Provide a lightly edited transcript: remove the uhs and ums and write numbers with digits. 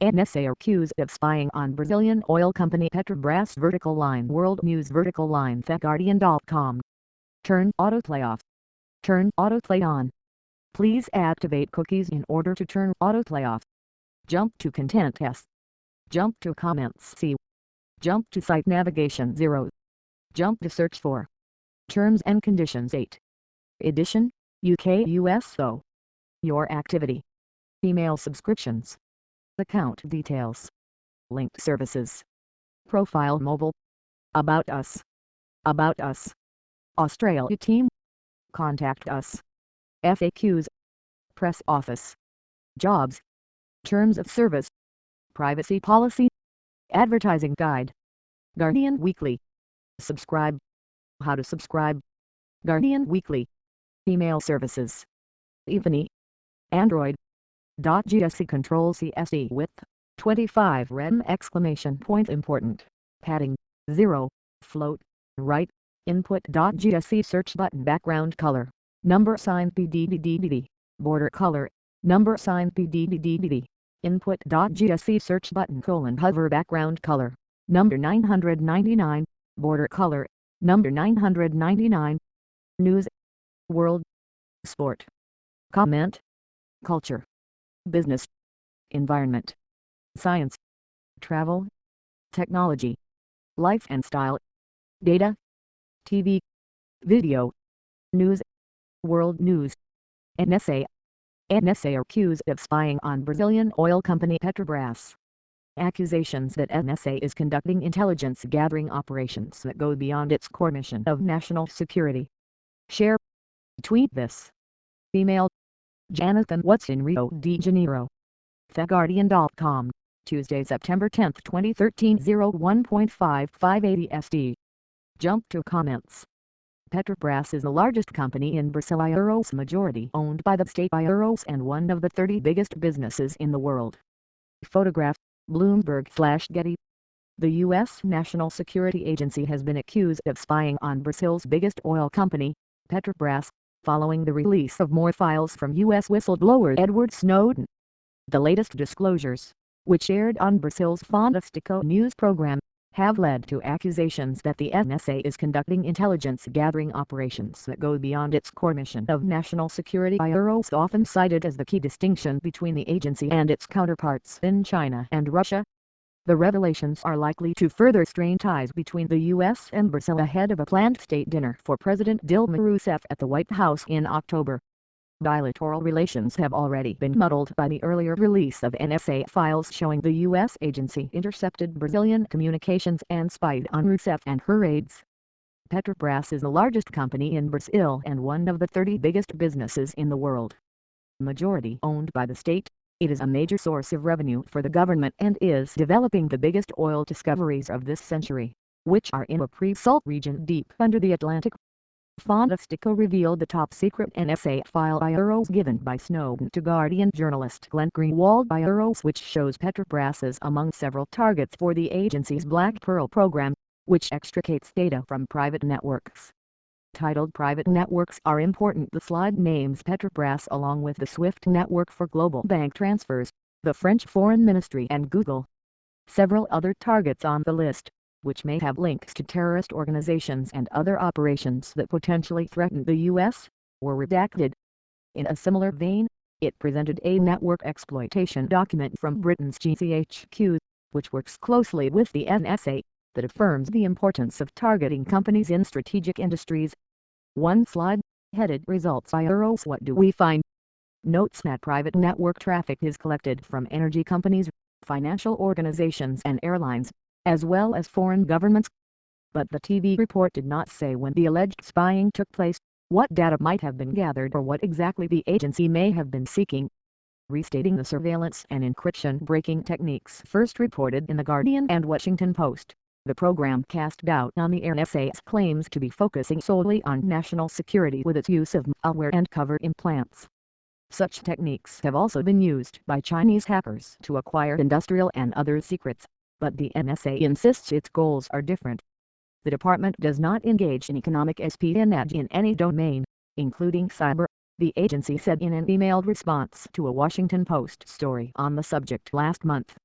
NSA accused of spying on Brazilian oil company Petrobras. Vertical line World News. Vertical line TheGuardian.com. Turn autoplay off. Turn autoplay on. Please activate cookies in order to turn autoplay off. Jump to content S. Jump to comments C. Jump to site navigation 0. Jump to search for. Terms and conditions 8. Edition, UK USO. Your activity. Email subscriptions. Account details. Linked services. Profile mobile. About us. About us. Australia team. Contact us. FAQs. Press office. Jobs. Terms of service. Privacy policy. Advertising guide. Guardian Weekly. Subscribe. How to subscribe. Guardian Weekly. Email services. Evany. Android. .gsc Control CSE width 25 rem exclamation point important padding 0 float right input.gsc search button background color number sign PDDDD border color number sign PDDDD input.gsc search button hover background color number 999 border color number 999 news world sport comment culture business, environment, science, travel, technology, life and style, data, TV, video, news, world news, NSA. NSA accused of spying on Brazilian oil company Petrobras. Accusations that NSA is conducting intelligence gathering operations that go beyond its core mission of national security. Share. Tweet this. Email. Jonathan What's in Rio de Janeiro. TheGuardian.com, Tuesday, September 10, 2013 01.5580 SD. Jump to comments. Petrobras is the largest company in Brazil, majority owned by the state and one of the 30 biggest businesses in the world. Photograph, Bloomberg/Getty. The U.S. National Security Agency has been accused of spying on Brazil's biggest oil company, Petrobras, following the release of more files from U.S. whistleblower Edward Snowden. The latest disclosures, which aired on Brazil's Fantástico news program, have led to accusations that the NSA is conducting intelligence gathering operations that go beyond its core mission of national security. Often cited as the key distinction between the agency and its counterparts in China and Russia. The revelations are likely to further strain ties between the U.S. and Brazil ahead of a planned state dinner for President Dilma Rousseff at the White House in October. Bilateral relations have already been muddled by the earlier release of NSA files showing the U.S. agency intercepted Brazilian communications and spied on Rousseff and her aides. Petrobras is the largest company in Brazil and one of the 30 biggest businesses in the world. Majority owned by the state, it is a major source of revenue for the government and is developing the biggest oil discoveries of this century, which are in a pre-salt region deep under the Atlantic. Fantástico revealed the top-secret NSA file given by Snowden to Guardian journalist Glenn Greenwald which shows Petrobras is among several targets for the agency's Black Pearl program, which extricates data from private networks. Titled Private Networks Are Important, the slide names Petrobras along with the SWIFT network for global bank transfers, the French Foreign Ministry and Google. Several other targets on the list, which may have links to terrorist organizations and other operations that potentially threaten the U.S., were redacted. In a similar vein, it presented a network exploitation document from Britain's GCHQ, which works closely with the NSA, that affirms the importance of targeting companies in strategic industries. One slide, headed Results What do we find? Notes that private network traffic is collected from energy companies, financial organizations and airlines, as well as foreign governments. But the TV report did not say when the alleged spying took place, what data might have been gathered or what exactly the agency may have been seeking. Restating the surveillance and encryption breaking techniques first reported in The Guardian and Washington Post, the program cast doubt on the NSA's claims to be focusing solely on national security with its use of malware and cover implants. Such techniques have also been used by Chinese hackers to acquire industrial and other secrets, but the NSA insists its goals are different. The department does not engage in economic espionage in any domain, including cyber, the agency said in an emailed response to a Washington Post story on the subject last month.